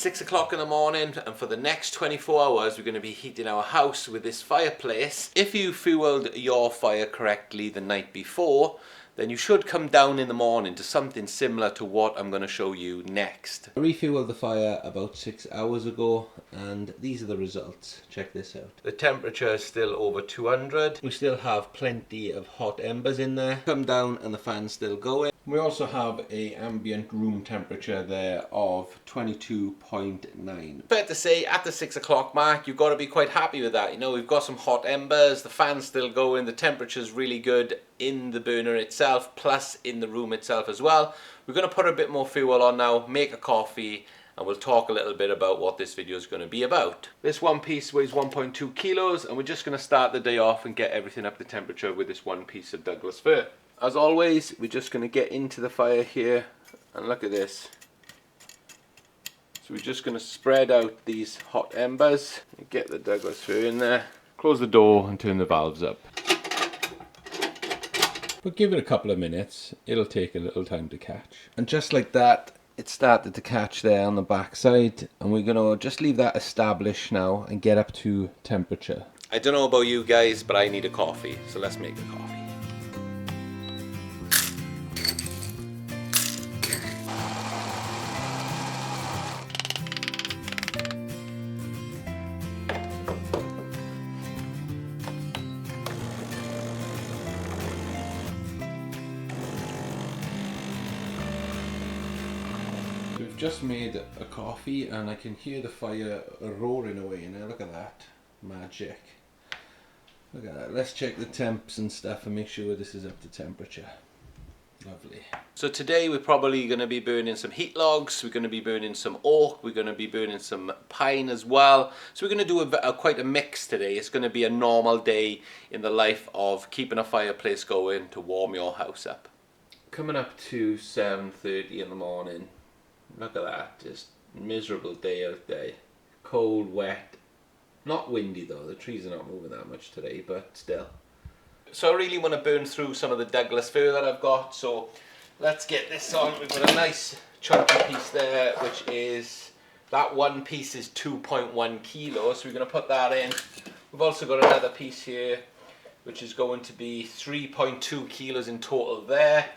6 o'clock in the morning, and for the next 24 hours we're going to be heating our house with this fireplace. If you fueled your fire correctly the night before, then you should come down in the morning to something similar to what I'm going to show you next. I refueled the fire about 6 hours ago and these are the results. Check this out. The temperature is still over 200. We still have plenty of hot embers in there. Come down and the fan's still going. We also have a ambient room temperature there of 22.9. Fair to say, at the 6 o'clock mark, you've got to be quite happy with that. You know, we've got some hot embers, the fan's still going, the temperature's really good in the burner itself, plus in the room itself as well. We're going to put a bit more fuel on now, make a coffee, and we'll talk a little bit about what this video is going to be about. This one piece weighs 1.2 kilos, and we're just going to start the day off and get everything up to temperature with this one piece of Douglas fir. As always, we're just going to get into the fire here, and look at this. So we're just going to spread out these hot embers, get the Douglas fir in there, close the door and turn the valves up. But give it a couple of minutes, it'll take a little time to catch. And just like that, it started to catch there on the back side, and we're going to just leave that established now and get up to temperature. I don't know about you guys, but I need a coffee, so let's make a coffee. We've just made a coffee and I can hear the fire roaring away now. Look at that magic. Look at that. Let's check the temps and stuff and make sure this is up to temperature. Lovely. So today we're probably going to be burning some heat logs, we're going to be burning some oak, we're going to be burning some pine as well. So we're going to do quite a mix today. It's going to be a normal day in the life of keeping a fireplace going to warm your house up. Coming up to 7:30 in the morning. Look at that, just miserable day out there. Cold, wet, not windy though, the trees are not moving that much today, but still. So I really want to burn through some of the Douglas fir that I've got, so let's get this on. We've got a nice chunky piece there, which is, that one piece is 2.1 kilos, so we're going to put that in. We've also got another piece here, which is going to be 3.2 kilos in total there.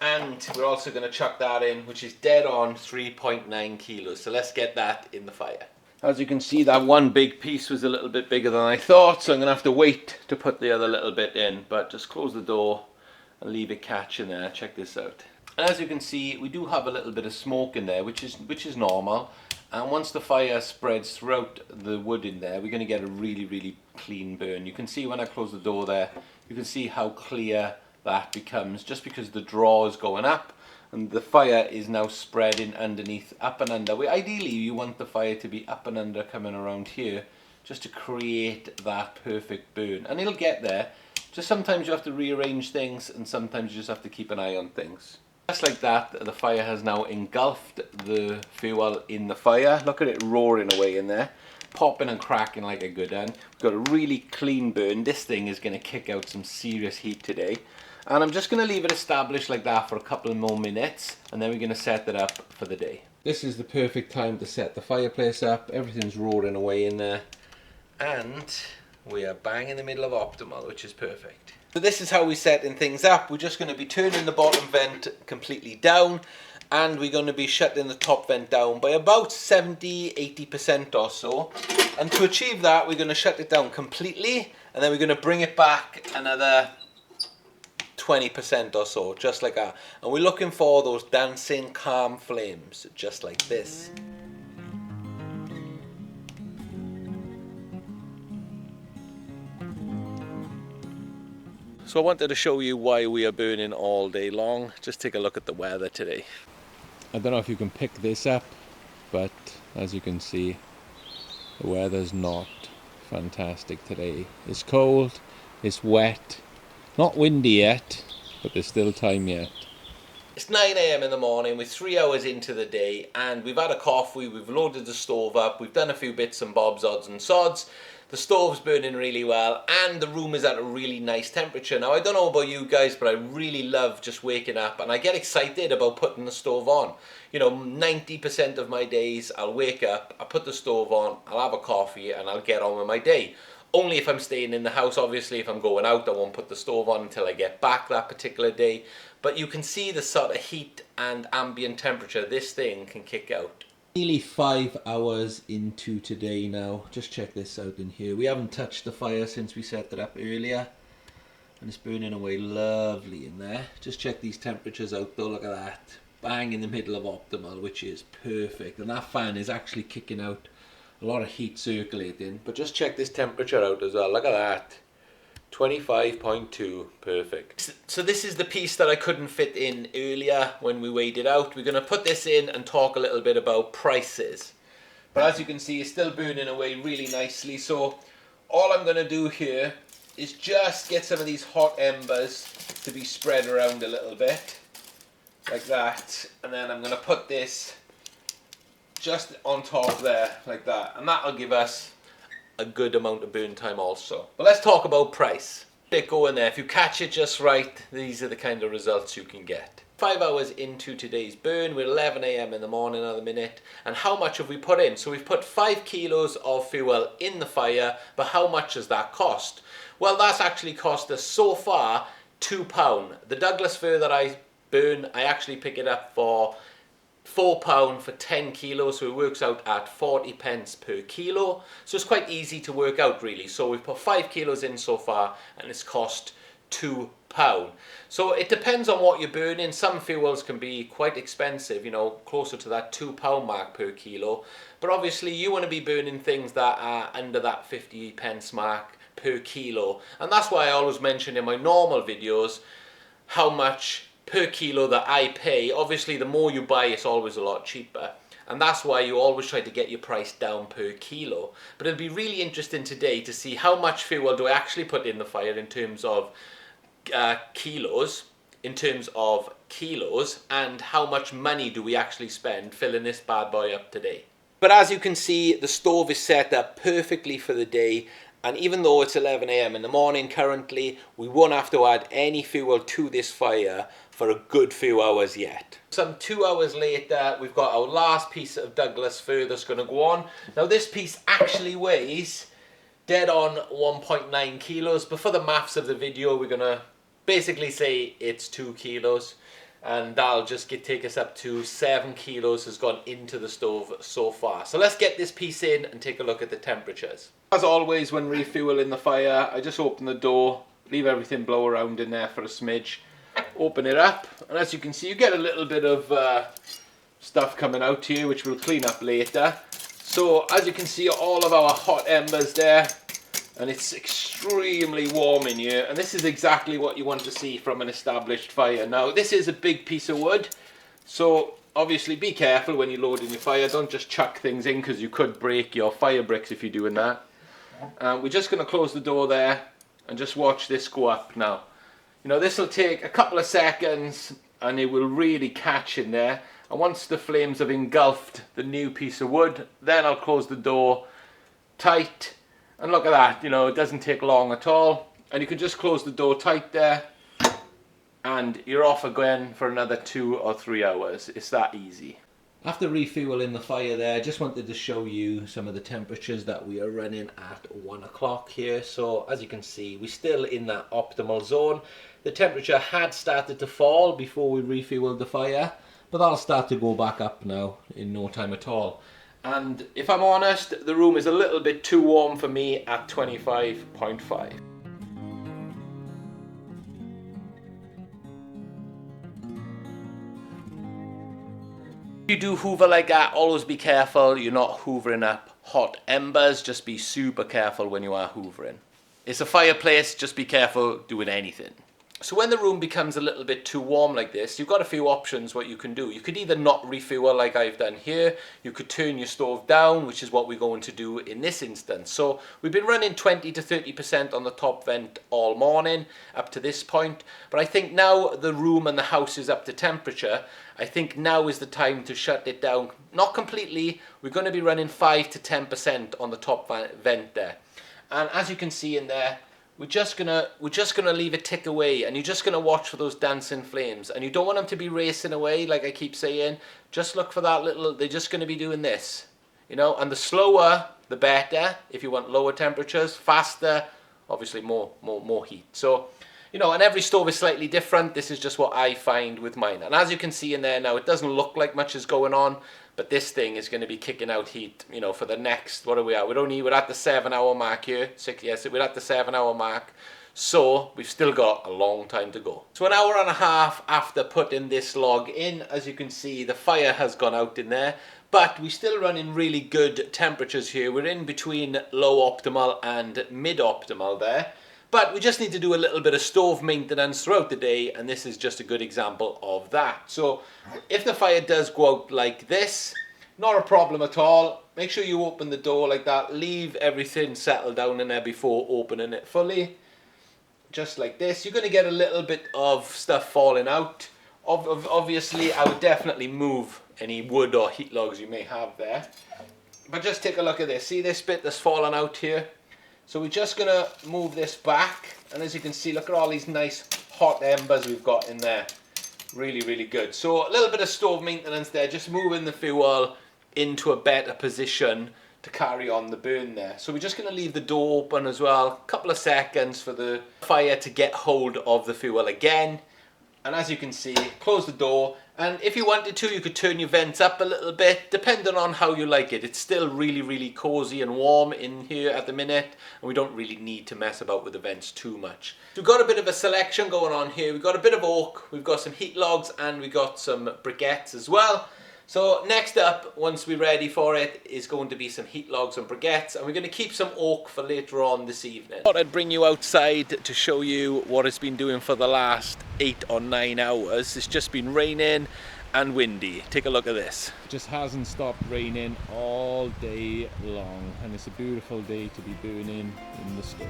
And we're also going to chuck that in, which is dead on 3.9 kilos. So let's get that in the fire. As you can see, that one big piece was a little bit bigger than I thought, so I'm going to have to wait to put the other little bit in. But just close the door and leave it catch in there. Check this out. And as you can see, we do have a little bit of smoke in there, which is normal. And once the fire spreads throughout the wood in there, we're going to get a really, really clean burn. You can see when I close the door there, you can see how clear that becomes, just because the draw is going up and the fire is now spreading underneath, up and under. Ideally you want the fire to be up and under, coming around here, just to create that perfect burn, and it'll get there. Just sometimes you have to rearrange things, and sometimes you just have to keep an eye on things. Just like that, the fire has now engulfed the fuel in the fire. Look at it roaring away in there, popping and cracking like a good one. We've got a really clean burn. This thing is going to kick out some serious heat today. And I'm just going to leave it established like that for a couple more minutes, and then we're going to set it up for the day. This is the perfect time to set the fireplace up. Everything's roaring away in there, and we are bang in the middle of optimal, which is perfect. So this is how we're setting things up. We're just going to be turning the bottom vent completely down, and we're going to be shutting the top vent down by about 70-80% or so. And to achieve that, we're going to shut it down completely, and then we're going to bring it back another 20% or so, just like that. And we're looking for those dancing calm flames, just like this. So I wanted to show you why we are burning all day long. Just take a look at the weather today. I don't know if you can pick this up, but as you can see, the weather's not fantastic today. It's cold, it's wet, not windy yet, but there's still time yet. It's 9 AM in the morning, we're 3 hours into the day, and we've had a coffee, we've loaded the stove up, we've done a few bits and bobs, odds and sods. the stove's burning really well, and the room is at a really nice temperature. Now, I don't know about you guys, but I really love just waking up, and I get excited about putting the stove on. You know, 90% of my days, I'll wake up, I'll put the stove on, I'll have a coffee, and I'll get on with my day. Only if I'm staying in the house. Obviously, if I'm going out, I won't put the stove on until I get back that particular day. But you can see the sort of heat and ambient temperature this thing can kick out. Nearly 5 hours into today now. Just check this out in here. We haven't touched the fire since we set it up earlier, and it's burning away lovely in there. Just check these temperatures out though. Look at that, bang in the middle of optimal, which is perfect. And that fan is actually kicking out a lot of heat circulating. But just check this temperature out as well. Look at that, 25.2, perfect. So this is the piece that I couldn't fit in earlier when we weighed it out. We're going to put this in and talk a little bit about prices. But as you can see, it's still burning away really nicely. So all I'm going to do here is just get some of these hot embers to be spread around a little bit, like that. And then I'm going to put this just on top there, like that. And that'll give us a good amount of burn time also. But let's talk about price. Get going there. If you catch it just right, these are the kind of results you can get. 5 hours into today's burn, we're 11 AM in the morning at the minute. And how much have we put in? So we've put 5 kilos of fuel in the fire, but how much has that cost? Well, that's actually cost us so far £2. The Douglas fir that I burn, I actually pick it up for £4 for 10 kilos, so it works out at 40 pence per kilo. So it's quite easy to work out really. So we've put 5 kilos in so far, and it's cost £2. So it depends on what you're burning. Some fuels can be quite expensive, you know, closer to that £2 mark per kilo. But obviously you want to be burning things that are under that 50 pence mark per kilo. And that's why I always mention in my normal videos how much per kilo that I pay. Obviously the more you buy, it's always a lot cheaper, and that's why you always try to get your price down per kilo. But it'll be really interesting today to see how much fuel do I actually put in the fire in terms of kilos, and how much money do we actually spend filling this bad boy up today. But as you can see, the stove is set up perfectly for the day. And even though it's 11 AM in the morning currently, we won't have to add any fuel to this fire for a good few hours yet. Some 2 hours later, we've got our last piece of Douglas fir that's going to go on. Now this piece actually weighs dead on 1.9 kilos, but for the maths of the video, we're going to basically say it's 2 kilos. And that'll just take us up to 7 kilos has gone into the stove so far. So let's get this piece in and take a look at the temperatures. As always, when refueling the fire, I just open the door, leave everything blow around in there for a smidge, open it up, and as you can see, you get a little bit of stuff coming out here, which we'll clean up later. So as you can see, all of our hot embers there, and it's extremely warm in here, and this is exactly what you want to see from an established fire. Now this is a big piece of wood, so obviously be careful when you're loading your fire. Don't just chuck things in, because you could break your fire bricks if you're doing that. We're just going to close the door there and just watch this go up now. You know, this will take a couple of seconds and it will really catch in there, and once the flames have engulfed the new piece of wood, then I'll close the door tight. And look at that, you know, it doesn't take long at all. And you can just close the door tight there, and you're off again for another 2 or 3 hours. It's that easy. After refueling the fire there, I just wanted to show you some of the temperatures that we are running at 1 o'clock here. So as you can see, we're still in that optimal zone. The temperature had started to fall before we refueled the fire, but that'll start to go back up now in no time at all. And if I'm honest, the room is a little bit too warm for me at 25.5. If you do hoover like that, always be careful you're not hoovering up hot embers. Just be super careful when you are hoovering. It's a fireplace, just be careful doing anything. So when the room becomes a little bit too warm like this, you've got a few options what you can do. You could either not refuel like I've done here. You could turn your stove down, which is what we're going to do in this instance. So we've been running 20 to 30% on the top vent all morning up to this point. But I think now the room and the house is up to temperature, I think now is the time to shut it down. Not completely, we're going to be running 5 to 10% on the top vent there. And as you can see in there, we're just gonna leave it tick away, and you're just gonna watch for those dancing flames. And you don't want them to be racing away, like I keep saying. Just look for that little. They're just gonna be doing this, you know. And the slower, the better. If you want lower temperatures, faster, obviously more heat. So, you know, and every stove is slightly different. This is just what I find with mine. And as you can see in there now, it doesn't look like much is going on, but this thing is going to be kicking out heat, you know, for the next, what are we at? We're at the 7-hour mark here. Yes, we're at the 7-hour mark. So we've still got a long time to go. So an hour and a half after putting this log in, as you can see, the fire has gone out in there. But we're still running really good temperatures here. We're in between low optimal and mid optimal there. But we just need to do a little bit of stove maintenance throughout the day, and this is just a good example of that. So if the fire does go out like this, not a problem at all. Make sure you open the door like that. Leave everything settled down in there before opening it fully. Just like this. You're going to get a little bit of stuff falling out. Obviously, I would definitely move any wood or heat logs you may have there. But just take a look at this. See this bit that's fallen out here? So we're just going to move this back. And as you can see, look at all these nice hot embers we've got in there. Really, really good. So a little bit of stove maintenance there. Just moving the fuel into a better position to carry on the burn there. So we're just going to leave the door open as well. A couple of seconds for the fire to get hold of the fuel again. And as you can see, close the door. And if you wanted to, you could turn your vents up a little bit, depending on how you like it. It's still really, really cozy and warm in here at the minute, and we don't really need to mess about with the vents too much. So we've got a bit of a selection going on here. We've got a bit of oak, we've got some heat logs, and we've got some briquettes as well. So next up, once we're ready for it, is going to be some heat logs and briquettes, and we're going to keep some oak for later on this evening. I thought I'd bring you outside to show you what it's been doing for the last 8 or 9 hours. It's just been raining and windy. Take a look at this. It just hasn't stopped raining all day long, and it's a beautiful day to be burning in the stove.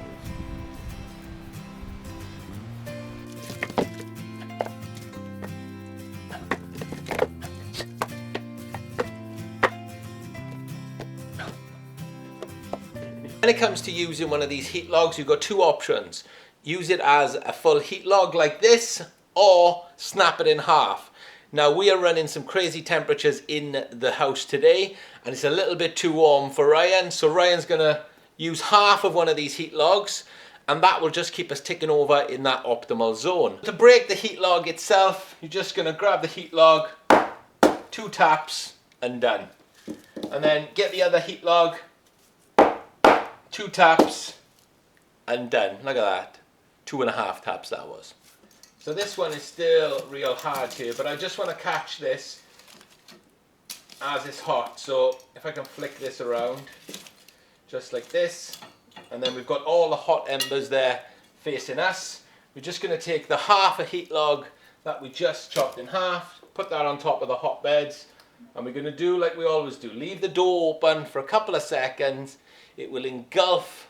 When it comes to using one of these heat logs, you've got two options. Use it as a full heat log like this, or snap it in half. Now we are running some crazy temperatures in the house today, and it's a little bit too warm for Ryan, so Ryan's gonna use half of one of these heat logs, and that will just keep us ticking over in that optimal zone. To break the heat log itself, you're just gonna grab the heat log, 2 taps, and done. And then get the other heat log, 2 taps, and done. Look at that. 2.5 taps that was. So this one is still real hard here, but I just want to catch this as it's hot. So if I can flick this around, just like this, and then we've got all the hot embers there facing us. We're just going to take the half a heat log that we just chopped in half, put that on top of the hot beds, and we're going to do like we always do. Leave the door open for a couple of seconds. It will engulf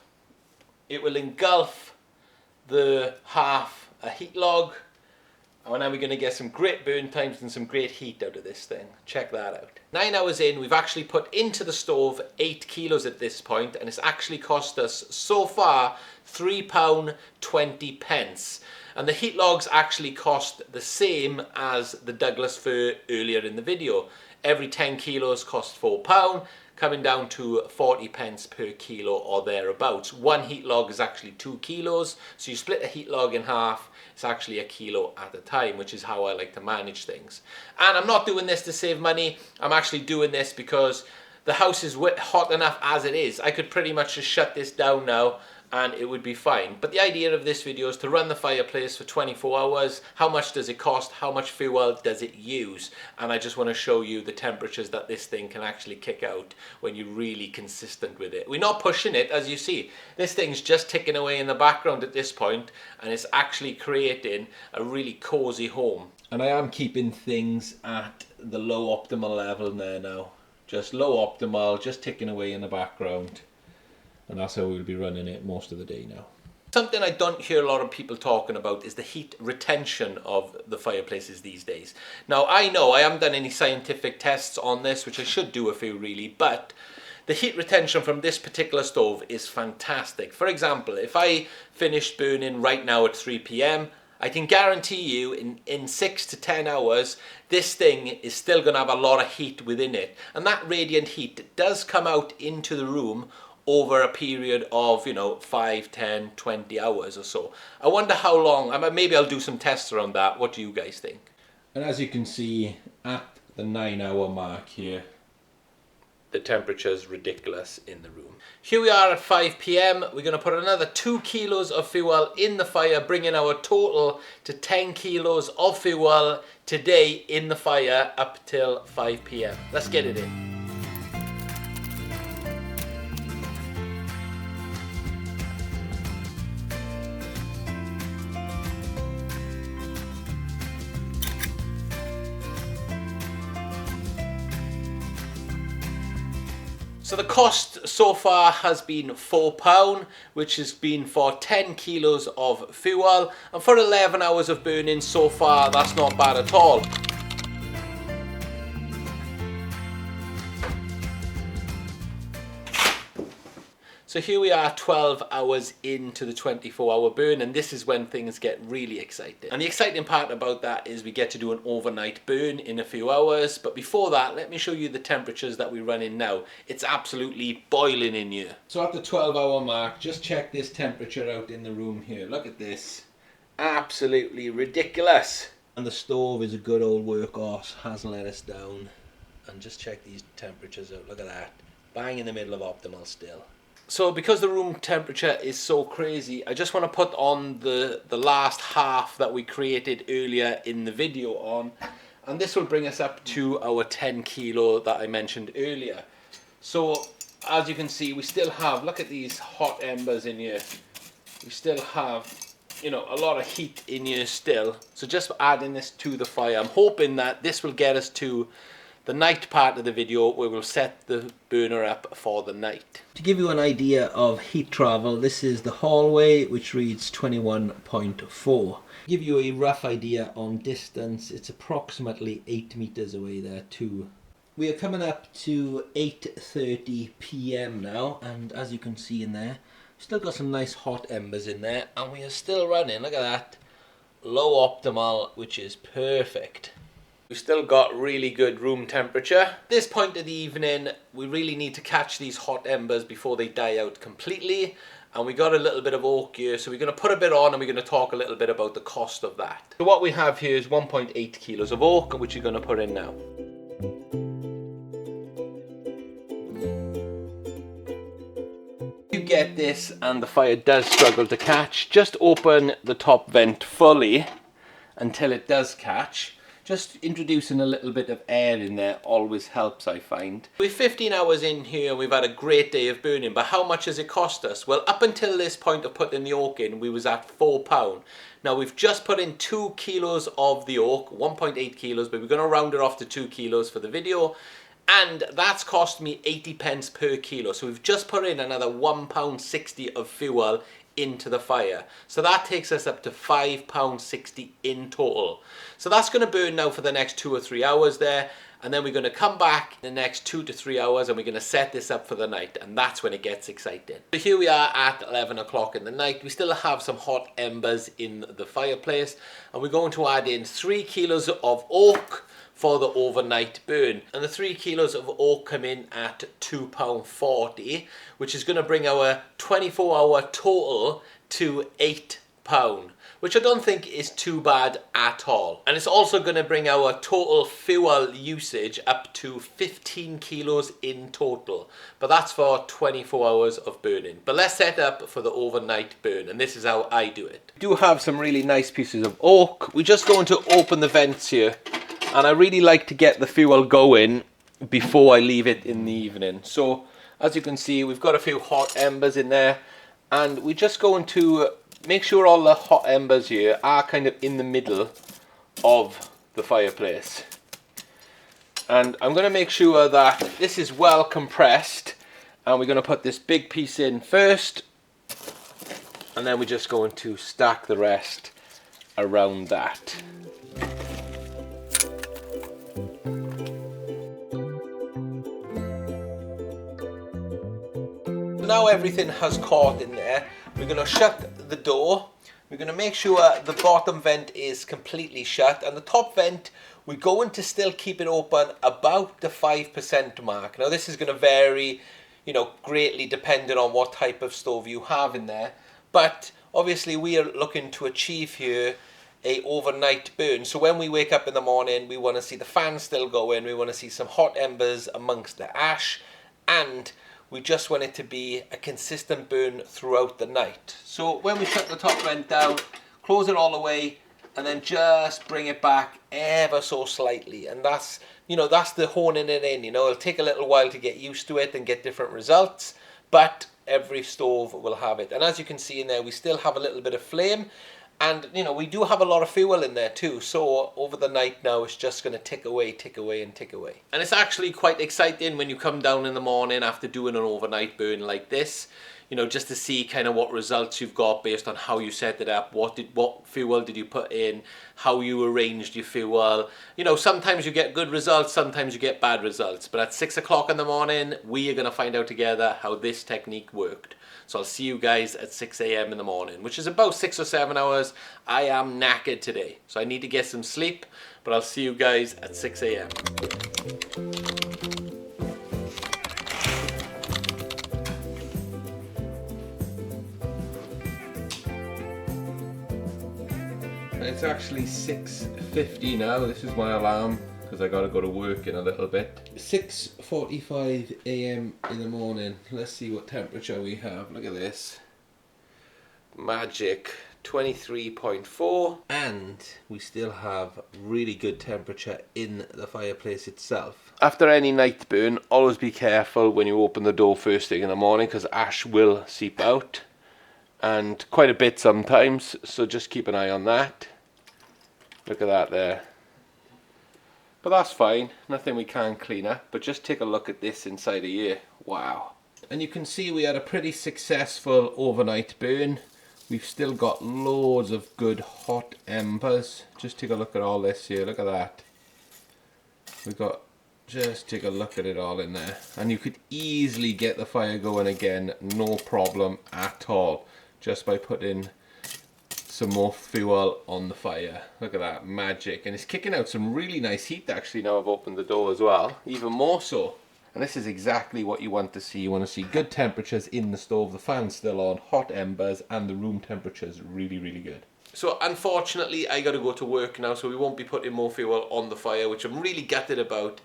the half a heat log, and now we're going to get some great burn times and some great heat out of this thing. Check that out. 9 hours in, we've actually put into the stove 8 kilos at this point, and it's actually cost us so far £3.20. And the heat logs actually cost the same as the Douglas fir earlier in the video. Every 10 kilos cost £4, coming down to 40 pence per kilo or thereabouts. One heat log is actually 2 kilos, so you split a heat log in half, it's actually a kilo at a time, which is how I like to manage things. And I'm not doing this to save money, I'm actually doing this because the house is hot enough as it is. I could pretty much just shut this down now and it would be fine. But the idea of this video is to run the fireplace for 24 hours. How much does it cost? How much fuel does it use? And I just want to show you the temperatures that this thing can actually kick out when you're really consistent with it. We're not pushing it, as you see. This thing's just ticking away in the background at this point, and it's actually creating a really cozy home. And I am keeping things at the low optimal level there now. Just low optimal, just ticking away in the background. And that's how we'll be running it most of the day now. Something I don't hear a lot of people talking about is the heat retention of the fireplaces these days. Now I know I haven't done any scientific tests on this, which I should do a few really, but the heat retention from this particular stove is fantastic. For example, if I finish burning right now at 3 p.m, I can guarantee you in 6 to 10 hours, this thing is still going to have a lot of heat within it. And that radiant heat does come out into the room over a period of, 5, 10, 20 hours or so. I wonder how long, maybe I'll do some tests around that. What do you guys think? And as you can see, at the 9-hour mark here, the temperature's ridiculous in the room. Here we are at 5 p.m. We're going to put another 2 kilos of fuel in the fire, bringing our total to 10 kilos of fuel today in the fire up till 5 p.m. Let's get it in. So the cost so far has been £4, which has been for 10 kilos of fuel, and for 11 hours of burning so far, that's not bad at all. So here we are 12 hours into the 24-hour burn, and this is when things get really exciting. And the exciting part about that is we get to do an overnight burn in a few hours. But before that, let me show you the temperatures that we run in now. It's absolutely boiling in here. So at the 12-hour mark, just check this temperature out in the room here. Look at this. Absolutely ridiculous. And the stove is a good old workhorse, hasn't let us down. And just check these temperatures out. Look at that. Bang in the middle of optimal still. So because the room temperature is so crazy, I just want to put on the last half that we created earlier in the video on, and this will bring us up to our 10 kilo that I mentioned earlier. So as you can see, we still have, look at these hot embers in here. We still have, a lot of heat in here still. So just adding this to the fire, I'm hoping that this will get us to the night part of the video where we'll set the burner up for the night. To give you an idea of heat travel, this is the hallway, which reads 21.4. Give you a rough idea on distance, it's approximately 8 meters away there too. We are coming up to 8:30 p.m. now, and as you can see in there, still got some nice hot embers in there, and we are still running, look at that, low optimal, which is perfect. We've still got really good room temperature. At this point of the evening, we really need to catch these hot embers before they die out completely. And we got a little bit of oak here, so we're going to put a bit on, and we're going to talk a little bit about the cost of that. So what we have here is 1.8 kilos of oak, which you're going to put in now. You get this and the fire does struggle to catch, just open the top vent fully until it does catch. Just introducing a little bit of air in there always helps, I find. We're 15 hours in here, we've had a great day of burning, but how much has it cost us? Well, up until this point of putting the oak in, we was at £4. Now we've just put in 2 kilos of the oak, 1.8 kilos, but we're going to round it off to 2 kilos for the video. And that's cost me 80 pence per kilo. So we've just put in another £1.60 of fuel into the fire. So that takes us up to £5.60 in total. So that's going to burn now for the next 2 or 3 hours there. And then we're going to come back in the next 2 to 3 hours and we're going to set this up for the night. And that's when it gets exciting. So here we are at 11 o'clock in the night. We still have some hot embers in the fireplace. And we're going to add in 3 kilos of oak for the overnight burn. And the 3 kilos of oak come in at £2.40, which is going to bring our 24-hour total to £8, which I don't think is too bad at all. And it's also going to bring our total fuel usage up to 15 kilos in total. But that's for 24 hours of burning. But let's set up for the overnight burn, and this is how I do it. We do have some really nice pieces of oak. We're just going to open the vents here. And I really like to get the fuel going before I leave it in the evening. So as you can see, we've got a few hot embers in there, and we're just going to make sure all the hot embers here are kind of in the middle of the fireplace. And I'm going to make sure that this is well compressed, and we're going to put this big piece in first, and then we're just going to stack the rest around that. now everything has caught in there. We're going to shut the door. We're going to make sure the bottom vent is completely shut, and the top vent, we're going to still keep it open about the 5% mark. Now this is going to vary, you know, greatly depending on what type of stove you have in there, but obviously we are looking to achieve here a overnight burn. So when we wake up in the morning, we want to see the fan still going, we want to see some hot embers amongst the ash, and we just want it to be a consistent burn throughout the night. So when we shut the top vent down, close it all away, and then just bring it back ever so slightly. And that's, you know, that's the honing it in. You know, it'll take a little while to get used to it and get different results, but every stove will have it. And as you can see in there, we still have a little bit of flame. And, you know, we do have a lot of fuel in there too. So over the night now, it's just going to tick away, tick away, and tick away. And it's actually quite exciting when you come down in the morning after doing an overnight burn like this, you know, just to see kind of what results you've got based on how you set it up, what fuel did you put in, how you arranged your fuel. You know, sometimes you get good results, sometimes you get bad results. But at 6 o'clock in the morning, we are going to find out together how this technique worked. So I'll see you guys at 6 a.m. in the morning, which is about 6 or 7 hours. I am knackered today, so I need to get some sleep, but I'll see you guys at 6 a.m. It's actually 6:50 now. This is my alarm because I got to go to work in a little bit. 6:45 a.m. in the morning. Let's see what temperature we have. Look at this. Magic 23.4, and we still have really good temperature in the fireplace itself. After any night burn, always be careful when you open the door first thing in the morning because ash will seep out, and quite a bit sometimes, so just keep an eye on that. Look at that there. But that's fine, nothing we can't clean up, but just take a look at this inside of here. Wow. And you can see we had a pretty successful overnight burn. We've still got loads of good hot embers. Just take a look at all this here, look at that. We've got, just take a look at it all in there. And you could easily get the fire going again, no problem at all, just by putting some more fuel on the fire. Look at that, magic. And it's kicking out some really nice heat actually now I've opened the door as well, even more so. And this is exactly what you want to see. You want to see good temperatures in the stove, the fan's still on, hot embers, and the room temperature is really, really good. So unfortunately I got to go to work now, so we won't be putting more fuel on the fire, which I'm really gutted about,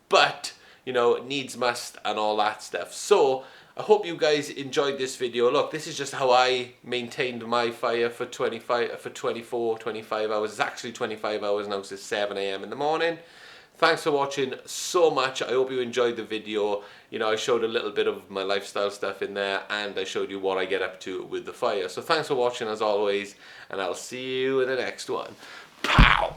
but you know, needs must and all that stuff. So I hope you guys enjoyed this video. Look, this is just how I maintained my fire for 24, 25 hours. It's actually 25 hours now, so it's 7 a.m. in the morning. Thanks for watching so much. I hope you enjoyed the video. You know, I showed a little bit of my lifestyle stuff in there, and I showed you what I get up to with the fire. So thanks for watching as always, and I'll see you in the next one. Pow!